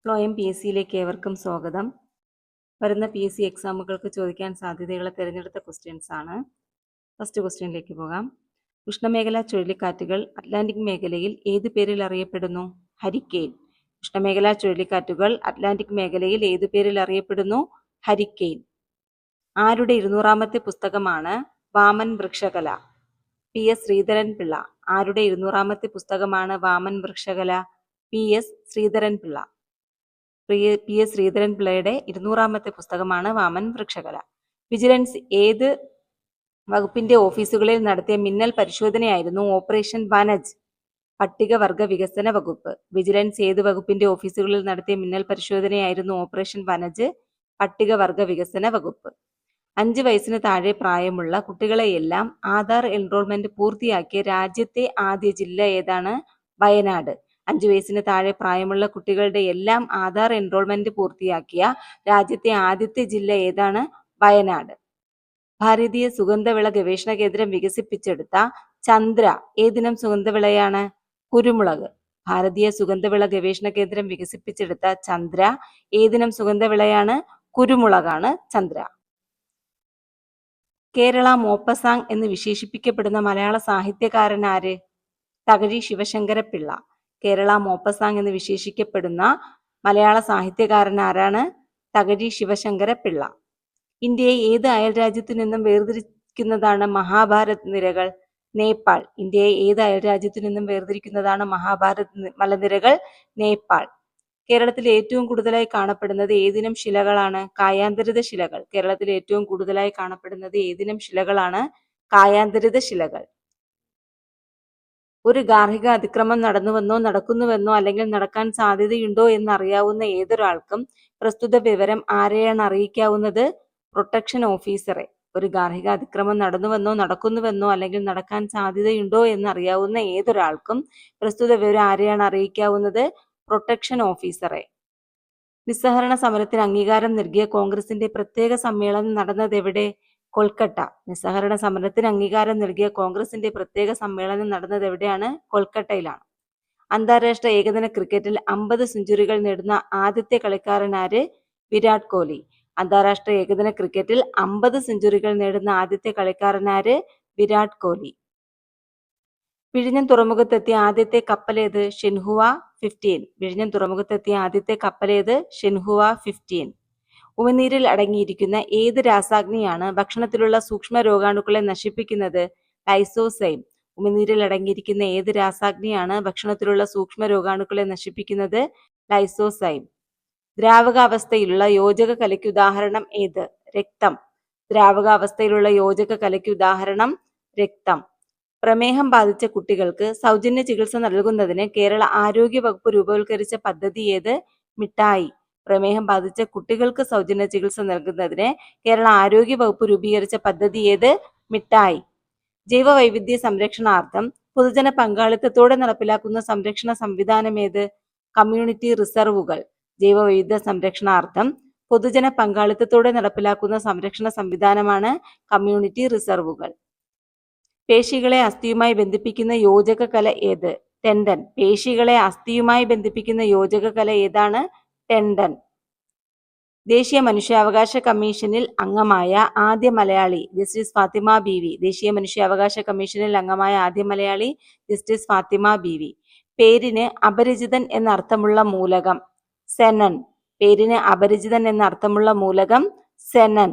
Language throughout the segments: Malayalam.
ഫ്ലോയം പി എസ് സിയിലേക്ക് ഏവർക്കും സ്വാഗതം. വരുന്ന പി എസ് സി എക്സാമുകൾക്ക് ചോദിക്കാൻ സാധ്യതയുള്ള തിരഞ്ഞെടുത്ത ക്വസ്റ്റ്യൻസ് ആണ്. ഫസ്റ്റ് ക്വസ്റ്റ്യനിലേക്ക് പോകാം. ഉഷ്ണമേഖലാ ചുഴലിക്കാറ്റുകൾ അറ്റ്ലാന്റിക് മേഖലയിൽ ഏത് പേരിൽ അറിയപ്പെടുന്നു? ഹരിക്കെയിൻ. ഉഷ്ണമേഖലാ ചുഴലിക്കാറ്റുകൾ അറ്റ്ലാന്റിക് മേഖലയിൽ ഏതു പേരിൽ അറിയപ്പെടുന്നു? ഹരിക്കെയിൻ. ആരുടെ 200ാമത്തെ പുസ്തകമാണ് വാമൻ വൃക്ഷകല? P S Sreedharan Pillai. ആരുടെ 200ാമത്തെ പുസ്തകമാണ് Vaaman Vrikshakala? P S Sreedharan Pillai. P S Sreedharan പിള്ളയുടെ 200ാമത്തെ പുസ്തകമാണ് വാമൻ വൃക്ഷകല. വിജിലൻസ് ഏത് വകുപ്പിന്റെ ഓഫീസുകളിൽ നടത്തിയ മിന്നൽ പരിശോധനയായിരുന്നു ഓപ്പറേഷൻ വനജ്? പട്ടികവർഗ വികസന വകുപ്പ്. വിജിലൻസ് ഏത് വകുപ്പിന്റെ ഓഫീസുകളിൽ നടത്തിയ മിന്നൽ പരിശോധനയായിരുന്നു ഓപ്പറേഷൻ വനജ്? പട്ടികവർഗ വികസന വകുപ്പ്. 5 വയസ്സിന് താഴെ പ്രായമുള്ള കുട്ടികളെയെല്ലാം ആധാർ എൻറോൾമെന്റ് പൂർത്തിയാക്കിയ രാജ്യത്തെ ആദ്യ ജില്ല ഏതാണ്? വയനാട്. 5 വയസ്സിന് താഴെ പ്രായമുള്ള കുട്ടികളുടെ എല്ലാം ആധാർ എൻറോൾമെന്റ് പൂർത്തിയാക്കിയ രാജ്യത്തെ ആദ്യത്തെ ജില്ല ഏതാണ്? വയനാട്. ഭാരതീയ സുഗന്ധവിള ഗവേഷണ കേന്ദ്രം വികസിപ്പിച്ചെടുത്ത ചന്ദ്ര ഏതിനം സുഗന്ധവിളയാണ്? കുരുമുളക്. ഭാരതീയ സുഗന്ധവിള ഗവേഷണ കേന്ദ്രം വികസിപ്പിച്ചെടുത്ത ചന്ദ്ര ഏതിനം സുഗന്ധവിളയാണ്? കുരുമുളകാണ് ചന്ദ്ര. കേരള മോപ്പസാങ് എന്ന് വിശേഷിപ്പിക്കപ്പെടുന്ന മലയാള സാഹിത്യകാരൻ ആര്? തകഴി ശിവശങ്കരപ്പിള്ള. കേരള മോപ്പസാങ് എന്ന് വിശേഷിക്കപ്പെടുന്ന മലയാള സാഹിത്യകാരൻ ആരാണ്? തകഴി ശിവശങ്കരപ്പിള്ള. ഇന്ത്യയെ ഏത് അയൽ രാജ്യത്തു നിന്നും വേർതിരിക്കുന്നതാണ് മഹാഭാരത് നിരകൾ? നേപ്പാൾ. ഇന്ത്യയെ ഏത് അയൽ രാജ്യത്തു നിന്നും വേർതിരിക്കുന്നതാണ് മഹാഭാരത് മലനിരകൾ? നേപ്പാൾ. കേരളത്തിൽ ഏറ്റവും കൂടുതലായി കാണപ്പെടുന്നത് ഏതിനം ശിലകളാണ്? കായാന്തരിത ശിലകൾ. കേരളത്തിൽ ഏറ്റവും കൂടുതലായി കാണപ്പെടുന്നത് ഏതിനം ശിലകളാണ്? കായാന്തരിത ശിലകൾ. ഒരു ഗാർഹിക അതിക്രമം നടന്നുവെന്നോ നടക്കുന്നുവെന്നോ അല്ലെങ്കിൽ നടക്കാൻ സാധ്യതയുണ്ടോ എന്നറിയാവുന്ന ഏതൊരാൾക്കും പ്രസ്തുത വിവരം ആരെയാണ് അറിയിക്കാവുന്നത്? പ്രൊട്ടക്ഷൻ ഓഫീസറെ. ഒരു ഗാർഹിക അതിക്രമം നടന്നുവെന്നോ നടക്കുന്നുവെന്നോ അല്ലെങ്കിൽ നടക്കാൻ സാധ്യതയുണ്ടോ എന്നറിയാവുന്ന ഏതൊരാൾക്കും പ്രസ്തുത വിവരം ആരെയാണ് അറിയിക്കാവുന്നത്? പ്രൊട്ടക്ഷൻ ഓഫീസറെ. നിസ്സഹരണ സമരത്തിന് അംഗീകാരം നൽകിയ കോൺഗ്രസിന്റെ പ്രത്യേക സമ്മേളനം നടന്നതെവിടെ? കൊൽക്കട്ട. നിസ്സഹരണ സമരത്തിന് അംഗീകാരം നൽകിയ കോൺഗ്രസിന്റെ പ്രത്യേക സമ്മേളനം നടന്നത് എവിടെയാണ്? കൊൽക്കട്ടയിലാണ്. അന്താരാഷ്ട്ര ഏകദിന ക്രിക്കറ്റിൽ 50 സെഞ്ചുറികൾ നേടുന്ന ആദ്യത്തെ കളിക്കാരൻ ആര്? വിരാട് കോഹ്ലി. അന്താരാഷ്ട്ര ഏകദിന ക്രിക്കറ്റിൽ 50 സെഞ്ചുറികൾ നേടുന്ന ആദ്യത്തെ കളിക്കാരൻ ആര്? വിരാട് കോഹ്ലി. വിഴിഞ്ഞം തുറമുഖത്തെത്തിയ ആദ്യത്തെ കപ്പലേത്? ഷിൻഹുവ 15. വിഴിഞ്ഞം തുറമുഖത്തെത്തിയ ആദ്യത്തെ കപ്പലേത്? ഷിൻഹുവ 15. ഉമിനീരിൽ അടങ്ങിയിരിക്കുന്ന ഏത് രാസാഗ്നിയാണ് ഭക്ഷണത്തിലുള്ള സൂക്ഷ്മ രോഗാണുക്കളെ നശിപ്പിക്കുന്നത്? ലൈസോസൈം. ഉമിനീരിൽ അടങ്ങിയിരിക്കുന്ന ഏത് രാസാഗ്നിയാണ് ഭക്ഷണത്തിലുള്ള സൂക്ഷ്മ രോഗാണുക്കളെ നശിപ്പിക്കുന്നത്? ലൈസോസൈം. ദ്രാവകാവസ്ഥയിലുള്ള യോജക കലയ്ക്ക് ഉദാഹരണം ഏത്? രക്തം. ദ്രാവകാവസ്ഥയിലുള്ള യോജക കലയ്ക്ക് ഉദാഹരണം രക്തം. പ്രമേഹം ബാധിച്ച കുട്ടികൾക്ക് സൗജന്യ ചികിത്സ നൽകുന്നതിന് കേരള ആരോഗ്യ വകുപ്പ് രൂപവത്കരിച്ച പദ്ധതി ഏത്? മിഠായി. പ്രമേഹം ബാധിച്ച കുട്ടികൾക്ക് സൗജന്യ ചികിത്സ നൽകുന്നതിന് കേരള ആരോഗ്യ വകുപ്പ് രൂപീകരിച്ച പദ്ധതി ഏത്? മിഠായി. ജൈവ വൈവിധ്യ സംരക്ഷണാർത്ഥം പൊതുജന പങ്കാളിത്തത്തോടെ നടപ്പിലാക്കുന്ന സംരക്ഷണ സംവിധാനം ഏത്? കമ്മ്യൂണിറ്റി റിസർവുകൾ. ജൈവ വൈവിധ്യ സംരക്ഷണാർത്ഥം പൊതുജന പങ്കാളിത്തത്തോടെ നടപ്പിലാക്കുന്ന സംരക്ഷണ സംവിധാനമാണ് കമ്മ്യൂണിറ്റി റിസർവുകൾ. പേശികളെ അസ്ഥിയുമായി ബന്ധിപ്പിക്കുന്ന യോജക കല ഏത്? ടെൻഡൻ. പേശികളെ അസ്ഥിയുമായി ബന്ധിപ്പിക്കുന്ന യോജക കല ഏതാണ്? ടെൻഡൻ. ദേശീയ മനുഷ്യാവകാശ കമ്മീഷനിൽ അംഗമായ ആദ്യ മലയാളി ജസ്റ്റിസ് ഫാത്തിമ ബീവി. ദേശീയ മനുഷ്യാവകാശ കമ്മീഷനിൽ അംഗമായ ആദ്യ മലയാളി ജസ്റ്റിസ് ഫാത്തിമ ബീവി. പേരിന് അപരിചിതൻ എന്നർത്ഥമുള്ള മൂലകം? സെനൻ. പേരിന് അപരിചിതൻ എന്നർത്ഥമുള്ള മൂലകം സെനൻ.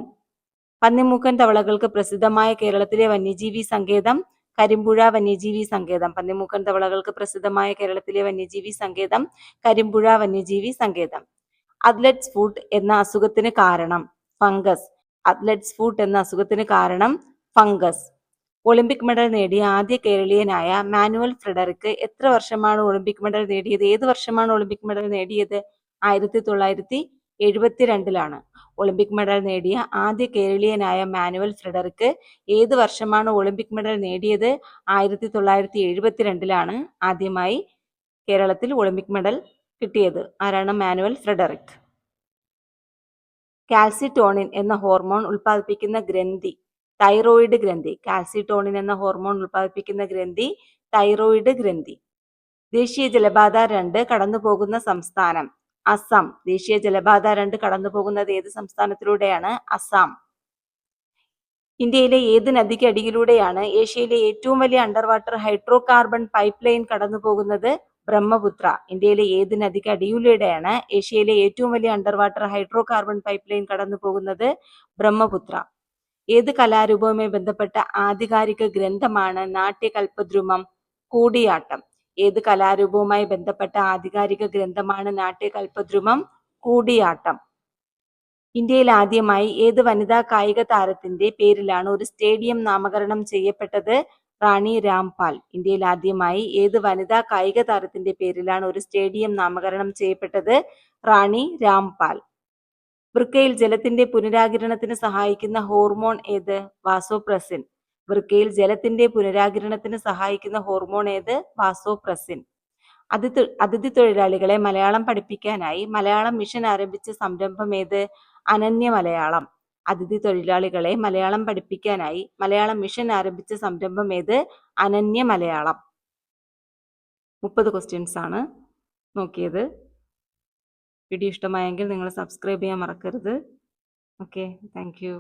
പന്നിമൂക്കൻ തവളകൾക്ക് പ്രസിദ്ധമായ കേരളത്തിലെ വന്യജീവി സങ്കേതം? കരിമ്പുഴ വന്യജീവി സങ്കേതം. പന്നിമൂക്കൻ തവളകൾക്ക് പ്രസിദ്ധമായ കേരളത്തിലെ വന്യജീവി സങ്കേതം കരിമ്പുഴ വന്യജീവി സങ്കേതം. അത്ലറ്റ്സ് ഫുട്ട് എന്ന അസുഖത്തിന് കാരണം? ഫംഗസ്. അത്ലറ്റ്സ് ഫുട്ട് എന്ന അസുഖത്തിന് കാരണം ഫംഗസ്. ഒളിമ്പിക് മെഡൽ നേടിയ ആദ്യ കേരളീയനായ മാനുവൽ ഫ്രെഡറിക് എത്ര വർഷമാണ് ഒളിമ്പിക് മെഡൽ നേടിയത്? ഏത് വർഷമാണ് ഒളിമ്പിക് മെഡൽ നേടിയത്? 1972 ഒളിമ്പിക് മെഡൽ നേടിയ ആദ്യ കേരളീയനായ മാനുവൽ ഫ്രെഡറിക് ഏത് വർഷമാണ് ഒളിമ്പിക് മെഡൽ നേടിയത്? 1972 ആദ്യമായി കേരളത്തിൽ ഒളിമ്പിക് മെഡൽ കിട്ടിയത്. ആരാണ്? മാനുവൽ ഫ്രെഡറിക്. കാൽസിറ്റോണിൻ എന്ന ഹോർമോൺ ഉൽപ്പാദിപ്പിക്കുന്ന ഗ്രന്ഥി? തൈറോയിഡ് ഗ്രന്ഥി. കാൽസിറ്റോണിൻ എന്ന ഹോർമോൺ ഉൽപ്പാദിപ്പിക്കുന്ന ഗ്രന്ഥി തൈറോയിഡ് ഗ്രന്ഥി. ദേശീയ ജലപാത 2 കടന്നുപോകുന്ന സംസ്ഥാനം? അസം. ദേശീയ ജലപാത 2 കടന്നു പോകുന്നത് ഏത് സംസ്ഥാനത്തിലൂടെയാണ്? അസം. ഇന്ത്യയിലെ ഏത് നദിക്കടിയിലൂടെയാണ് ഏഷ്യയിലെ ഏറ്റവും വലിയ under water hydro carbon pipe line കടന്നു പോകുന്നത്? ബ്രഹ്മപുത്ര. ഇന്ത്യയിലെ ഏത് നദിക്കടിയിലൂടെയാണ് ഏഷ്യയിലെ ഏറ്റവും വലിയ under water hydro carbon pipe line കടന്നു പോകുന്നത്? ബ്രഹ്മപുത്ര. ഏത് കലാരൂപവുമായി ബന്ധപ്പെട്ട ആധികാരിക ഗ്രന്ഥമാണ് നാട്യകൽപദ്രുമം? കൂടിയാട്ടം. ഏത് കലാരൂപവുമായി ബന്ധപ്പെട്ട ആധികാരിക ഗ്രന്ഥമാണ് നാട്യകൽപദ്രുമം? കൂടിയാട്ടം. ഇന്ത്യയിൽ ആദ്യമായി ഏത് വനിതാ കായിക താരത്തിന്റെ പേരിലാണ് ഒരു സ്റ്റേഡിയം നാമകരണം ചെയ്യപ്പെട്ടത്? റാണി രാംപാൽ. ഇന്ത്യയിൽ ആദ്യമായി ഏത് വനിതാ കായിക താരത്തിന്റെ പേരിലാണ് ഒരു സ്റ്റേഡിയം നാമകരണം ചെയ്യപ്പെട്ടത്? റാണി രാംപാൽ. വൃക്കയിൽ ജലത്തിന്റെ പുനരാകിരണത്തിന് സഹായിക്കുന്ന ഹോർമോൺ ഏത്? വാസോപ്രസിൻ. വൃക്കയിൽ ജലത്തിന്റെ പുനരാകിരണത്തിന് സഹായിക്കുന്ന ഹോർമോൺ ഏത്? വാസോപ്രസിൻ. അതിഥി തൊഴിലാളികളെ മലയാളം പഠിപ്പിക്കാനായി മലയാളം മിഷൻ ആരംഭിച്ച സംരംഭം ഏത്? അനന്യ മലയാളം. അതിഥി തൊഴിലാളികളെ മലയാളം പഠിപ്പിക്കാനായി മലയാളം മിഷൻ ആരംഭിച്ച സംരംഭം ഏത്? അനന്യ മലയാളം. 30 ക്വസ്റ്റ്യൻസ് ആണ് നോക്കിയത്. വീഡിയോ ഇഷ്ടമായെങ്കിൽ നിങ്ങൾ സബ്സ്ക്രൈബ് ചെയ്യാൻ മറക്കരുത്. Okay, thank you.